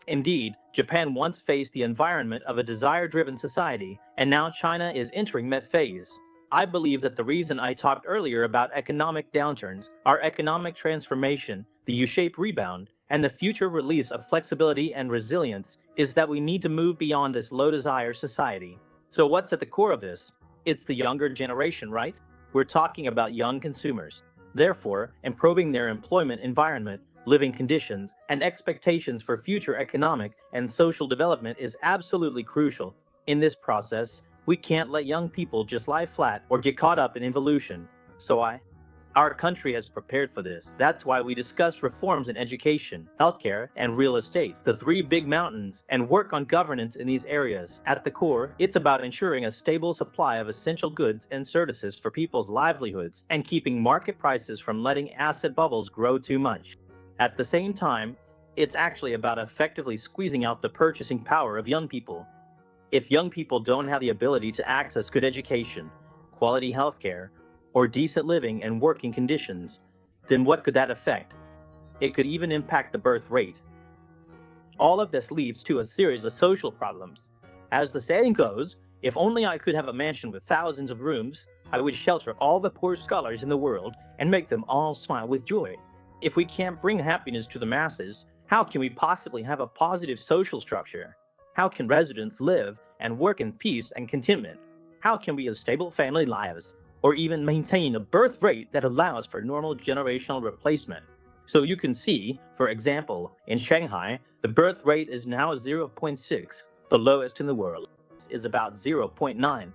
Indeed, Japan once faced the environment of a desire-driven society, and now China is entering that phase. I believe that the reason I talked earlier about economic downturns, our economic transformation, the U-shaped rebound, and the future release of flexibility and resilience is that we need to move beyond this low-desire society. So what's at the core of this? It's the younger generation, right? We're talking about young consumers. Therefore, improving their employment environment, living conditions, and expectations for future economic and social development is absolutely crucial. In this process, we can't let young people just lie flat or get caught up in evolution. Our country has prepared for this. That's why we discuss reforms in education, healthcare, and real estate, the three big mountains, and work on governance in these areas. At the core, it's about ensuring a stable supply of essential goods and services for people's livelihoods and keeping market prices from letting asset bubbles grow too much. At the same time, it's actually about effectively squeezing out the purchasing power of young people. If young people don't have the ability to access good education, quality healthcare, or decent living and working conditions, then what could that affect? It could even impact the birth rate. All of this leads to a series of social problems. As the saying goes, if only I could have a mansion with thousands of rooms, I would shelter all the poor scholars in the world and make them all smile with joy. If we can't bring happiness to the masses, how can we possibly have a positive social structure? How can residents live and work in peace and contentment? How can we have stable family lives, or even maintain a birth rate that allows for normal generational replacement? So you can see, for example, in Shanghai, the birth rate is now 0.6, the lowest in the world is about 0.9.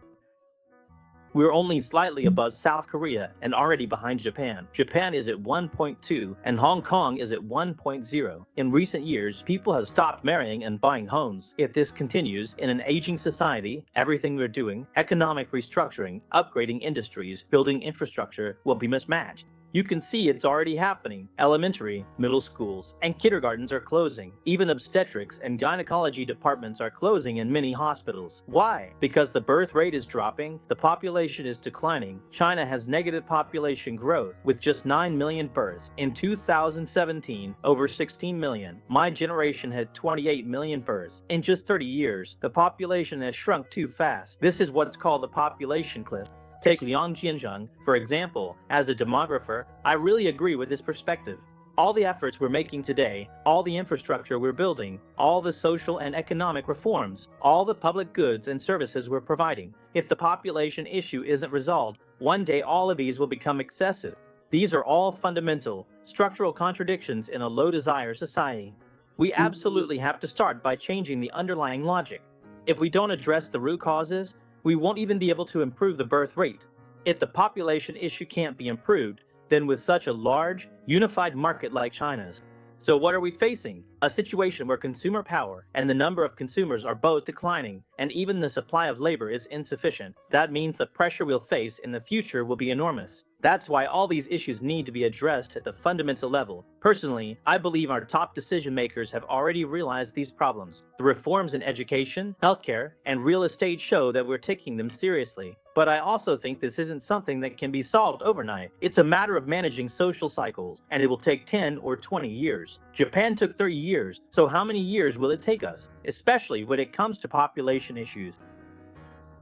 We're only slightly above South Korea and already behind Japan. Japan is at 1.2 and Hong Kong is at 1.0. In recent years, people have stopped marrying and buying homes. If this continues in an aging society, everything we're doing, economic restructuring, upgrading industries, building infrastructure, will be mismatched. You can see it's already happening. Elementary, middle schools, and kindergartens are closing. Even obstetrics and gynecology departments are closing in many hospitals. Why? Because the birth rate is dropping, the population is declining. China has negative population growth with just 9 million births. In 2017, over 16 million. My generation had 28 million births. In just 30 years, the population has shrunk too fast. This is what's called the population cliff. Take Laoxiangji, for example. As a demographer, I really agree with this perspective. All the efforts we're making today, all the infrastructure we're building, all the social and economic reforms, all the public goods and services we're providing, if the population issue isn't resolved, one day all of these will become excessive. These are all fundamental, structural contradictions in a low-desire society. We absolutely have to start by changing the underlying logic. If we don't address the root causes, we won't even be able to improve the birth rate. If the population issue can't be improved, then with such a large, unified market like China's. So what are we facing? A situation where consumer power and the number of consumers are both declining, and even the supply of labor is insufficient. That means the pressure we'll face in the future will be enormous. That's why all these issues need to be addressed at the fundamental level. Personally, I believe our top decision makers have already realized these problems. The reforms in education, healthcare, and real estate show that we're taking them seriously. But I also think this isn't something that can be solved overnight. It's a matter of managing social cycles, and it will take 10 or 20 years. Japan took 30 years, so how many years will it take us? Especially when it comes to population issues.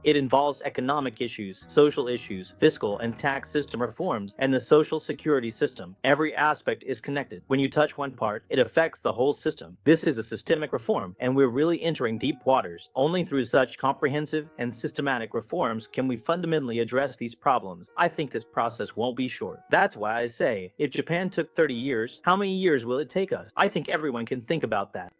It involves economic issues, social issues, fiscal and tax system reforms, and the social security system. Every aspect is connected. When you touch one part, it affects the whole system. This is a systemic reform, and we're really entering deep waters. Only through such comprehensive and systematic reforms can we fundamentally address these problems. I think this process won't be short. That's why I say, if Japan took 30 years, how many years will it take us? I think everyone can think about that.